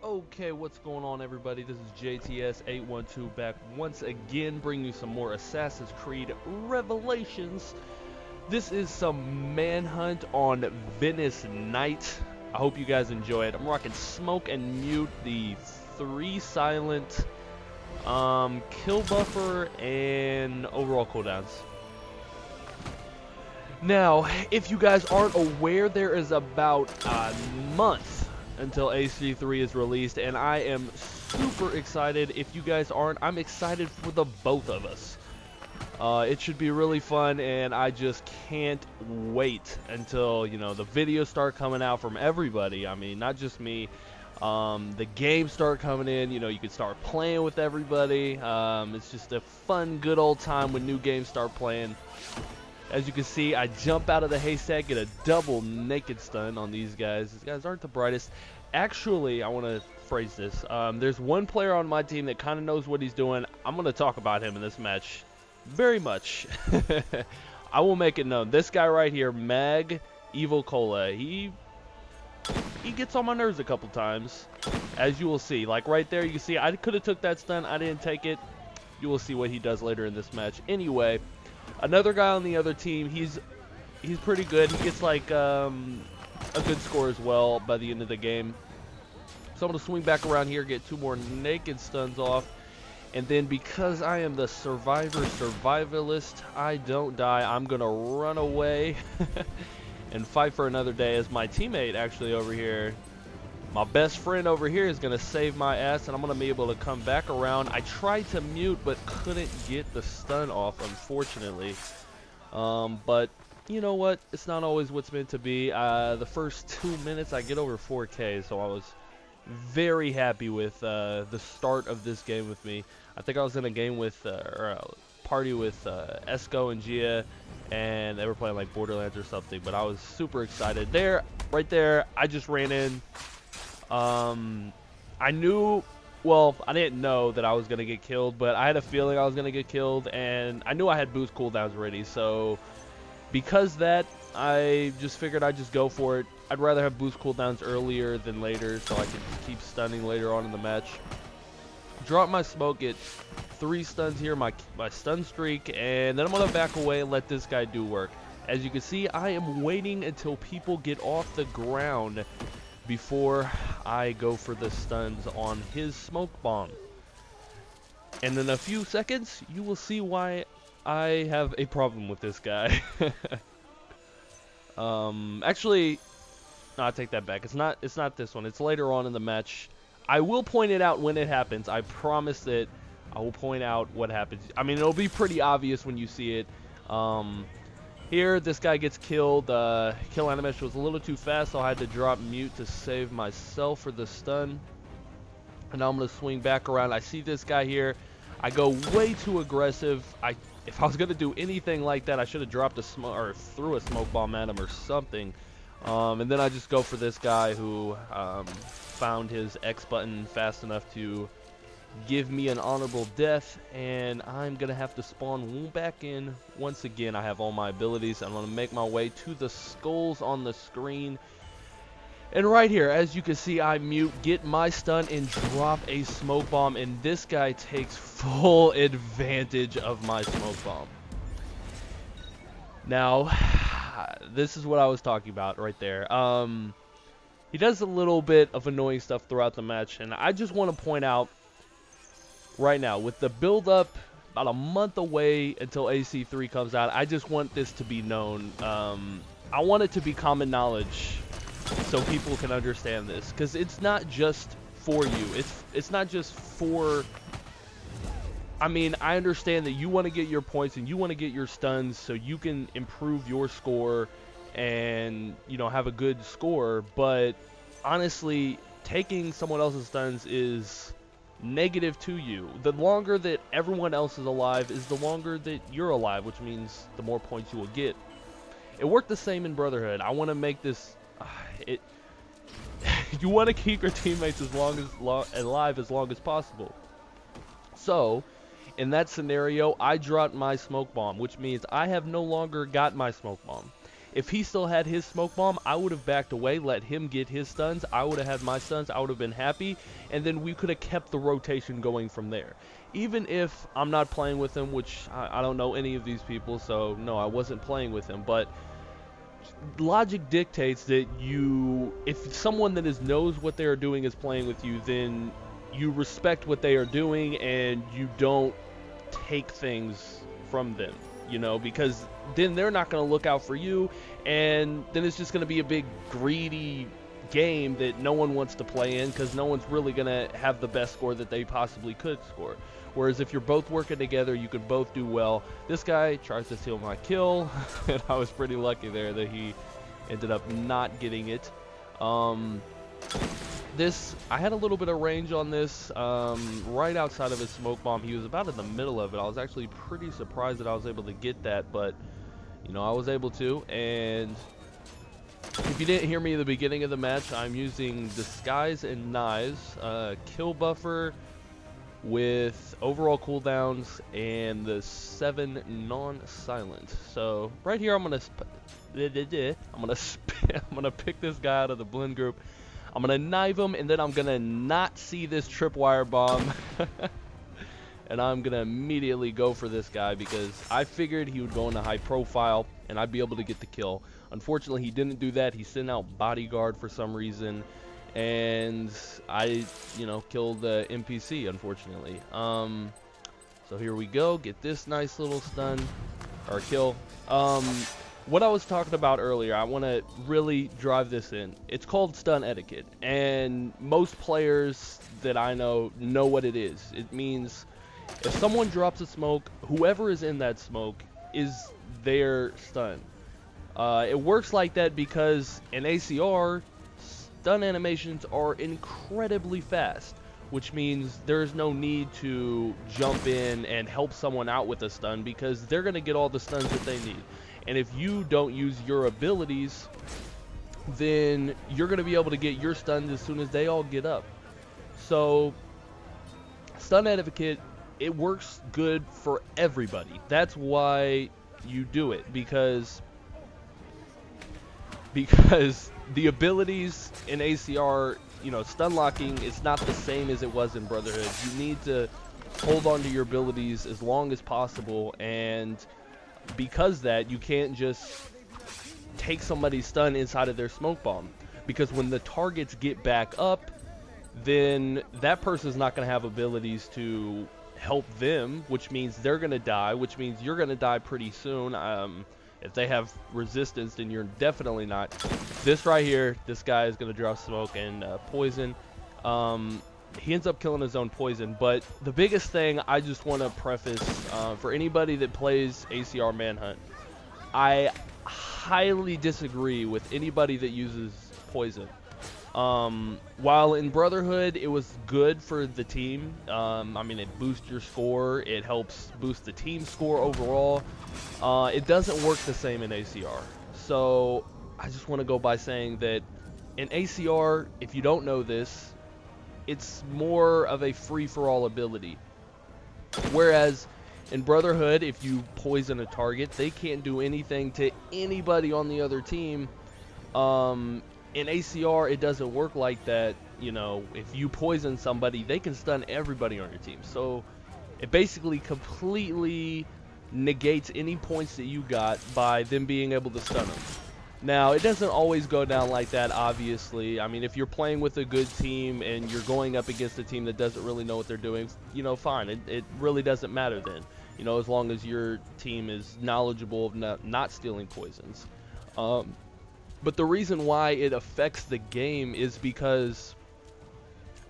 Okay, what's going on, everybody? This is JTS812 back once again, bringing you some more Assassin's Creed Revelations. This is some Manhunt on Venice Night. I hope you guys enjoy it. I'm rocking Smoke and Mute, the 3 silent, kill buffer, and overall cooldowns. Now, if you guys aren't aware, there is about a month until ACIII is released, and I am super excited. If you guys aren't, I'm excited for the both of us. It should be really fun, and I just can't wait until, you know, the videos start coming out from everybody. I mean, not just me. The games start coming in, you know, you can start playing with everybody. It's just a fun, good old time when new games start playing. As you can see, I jump out of the haystack, get a double naked stun on these guys. These guys aren't the brightest. Actually, I want to phrase this. There's one player on my team that kind of knows what he's doing. I'm going to talk about him in this match very much. I will make it known. This guy right here, Mag Evil Cola, he gets on my nerves a couple times, as you will see. Like right there, you can see I could have took that stun. I didn't take it. You will see what he does later in this match. Anyway, another guy on the other team, he's pretty good. He gets like a good score as well by the end of the game. So I'm going to swing back around here, get 2 more naked stuns off. And then because I am the survivalist, I don't die. I'm going to run away and fight for another day, as my teammate actually over here, my best friend over here, is going to save my ass, and I'm going to be able to come back around. I tried to mute but couldn't get the stun off, unfortunately. But you know what? It's not always what's meant to be. The first 2 minutes I get over 4K, so I was very happy with the start of this game with me. I think I was in a game with, or a party with Esco and Gia, and they were playing like Borderlands or something, but I was super excited. There, right there, I just ran in. I knew, well, I didn't know that I was going to get killed, but I had a feeling I was going to get killed, and I knew I had boost cooldowns ready, so because that, I just figured I'd just go for it. I'd rather have boost cooldowns earlier than later, so I could keep stunning later on in the match. Drop my smoke, get 3 stuns here, my stun streak, and then I'm going to back away and let this guy do work. As you can see, I am waiting until people get off the ground before I go for the stuns on his smoke bomb. And in a few seconds, you will see why I have a problem with this guy. Actually, no, I take that back. It's not this one. It's later on in the match. I will point it out when it happens. I promise that I will point out what happens. I mean, it'll be pretty obvious when you see it. Here, this guy gets killed. Kill animation was a little too fast, so I had to drop mute to save myself for the stun. And now I'm going to swing back around. I see this guy here. I go way too aggressive. If I was going to do anything like that, I should have dropped a smoke or threw a smoke bomb at him or something. And then I just go for this guy who found his X button fast enough to give me an honorable death, and I'm gonna have to spawn back in once again. I have all my abilities. I'm gonna make my way to the skulls on the screen, and right here, as you can see, I mute, get my stun, and drop a smoke bomb, and this guy takes full advantage of my smoke bomb. Now, this is what I was talking about right there. He does a little bit of annoying stuff throughout the match, and I just want to point out right now, with the build-up about a month away until ACIII comes out, I just want this to be known. I want it to be common knowledge so people can understand this, because it's not just for you. It's not just for... I mean, I understand that you want to get your points and you want to get your stuns so you can improve your score and, you know, have a good score, but honestly, taking someone else's stuns is negative to you. The longer that everyone else is alive is the longer that you're alive, which means the more points you will get. It worked the same in Brotherhood. I want to make this you want to keep your teammates alive as long as possible. So in that scenario, I dropped my smoke bomb, which means I have no longer got my smoke bomb. If he still had his smoke bomb, I would have backed away, let him get his stuns. I would have had my stuns. I would have been happy, and then we could have kept the rotation going from there. Even if I'm not playing with him, which I don't know any of these people, so no, I wasn't playing with him, but logic dictates that if someone that knows what they are doing is playing with you, then you respect what they are doing and you don't take things from them, you know, because then they're not going to look out for you, and then it's just going to be a big greedy game that no one wants to play in, because no one's really going to have the best score that they possibly could score. Whereas if you're both working together, you can both do well. This guy tries to steal my kill, and I was pretty lucky there that he ended up not getting it. I had a little bit of range on this, right outside of his smoke bomb. He was about in the middle of it. I was actually pretty surprised that I was able to get that, but, you know, I was able to. And if you didn't hear me at the beginning of the match, I'm using Disguise and Knives, Kill Buffer with overall cooldowns and the 7 non-silent. So right here I'm gonna pick this guy out of the blend group. I'm gonna knife him, and then I'm gonna not see this tripwire bomb and I'm gonna immediately go for this guy because I figured he would go into high profile and I'd be able to get the kill. Unfortunately, he didn't do that. He sent out bodyguard for some reason, and I, you know, killed the NPC, unfortunately. So here we go. Get this nice little stun or kill. What I was talking about earlier, I want to really drive this in. It's called stun etiquette, and most players that I know what it is. It means if someone drops a smoke, whoever is in that smoke is their stun. It works like that because in ACR, stun animations are incredibly fast, which means there's no need to jump in and help someone out with a stun because they're going to get all the stuns that they need. And if you don't use your abilities, then you're going to be able to get your stuns as soon as they all get up. So stun etiquette, it works good for everybody. That's why you do it, because the abilities in ACR, you know, stun locking is not the same as it was in Brotherhood. You need to hold on to your abilities as long as possible, and because that, you can't just take somebody's stun inside of their smoke bomb, because when the targets get back up, then that person's not going to have abilities to help them, which means they're going to die, which means you're going to die pretty soon. If they have resistance, then you're definitely not. This right here, this guy is going to drop smoke and poison. He ends up killing his own poison. But the biggest thing I just want to preface for anybody that plays ACR Manhunt, I highly disagree with anybody that uses poison. While in Brotherhood it was good for the team, I mean, it boosts your score, it helps boost the team score overall, it doesn't work the same in ACR. So I just want to go by saying that in ACR, if you don't know this, it's more of a free-for-all ability. Whereas in Brotherhood, if you poison a target, they can't do anything to anybody on the other team. In ACR, it doesn't work like that. You know, if you poison somebody, they can stun everybody on your team. So it basically completely negates any points that you got by them being able to stun them. Now, it doesn't always go down like that, obviously. I mean, if you're playing with a good team and you're going up against a team that doesn't really know what they're doing, you know, fine. It really doesn't matter then, you know, as long as your team is knowledgeable of not stealing poisons. But the reason why it affects the game is because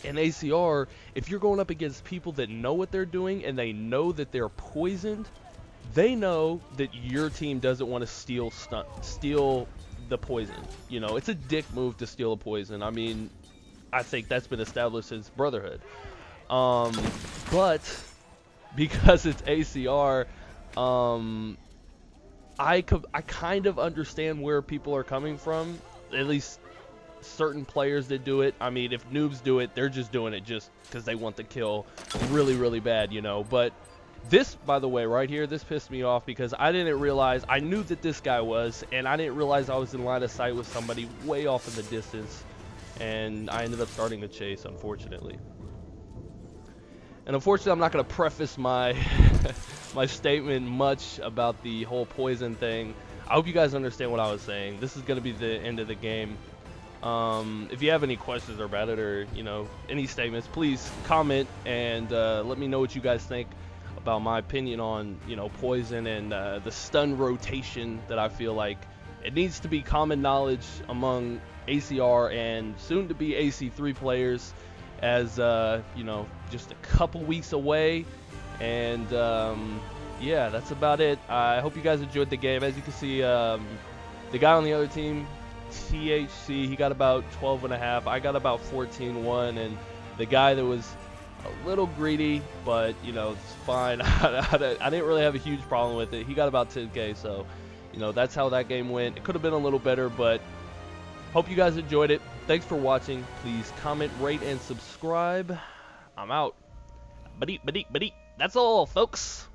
in ACR, if you're going up against people that know what they're doing and they know that they're poisoned, they know that your team doesn't want to steal the poison. You know, it's a dick move to steal a poison. I mean, I think that's been established since Brotherhood. But because it's ACR, I kind of understand where people are coming from, at least certain players that do it. I mean, if noobs do it, they're just doing it just because they want the kill really, really bad, you know. But This, by the way, right here, this pissed me off because I didn't realize, I knew that this guy was, and I didn't realize I was in line of sight with somebody way off in the distance, and I ended up starting a chase, unfortunately. And unfortunately, I'm not going to preface my my statement much about the whole poison thing. I hope you guys understand what I was saying. This is going to be the end of the game. If you have any questions about it, or any statements, please comment and let me know what you guys think about my opinion on poison and the stun rotation that I feel like it needs to be common knowledge among ACR and soon to be AC3 players, as just a couple weeks away. And yeah, that's about it. I hope you guys enjoyed the game. As you can see, the guy on the other team, THC, he got about 12.5. I got about 14.1, and the guy that was a little greedy, but it's fine. I didn't really have a huge problem with it. He got about 10K, so that's how that game went. It could have been a little better, but hope you guys enjoyed it. Thanks for watching. Please comment, rate, and subscribe. I'm out. That's all, folks.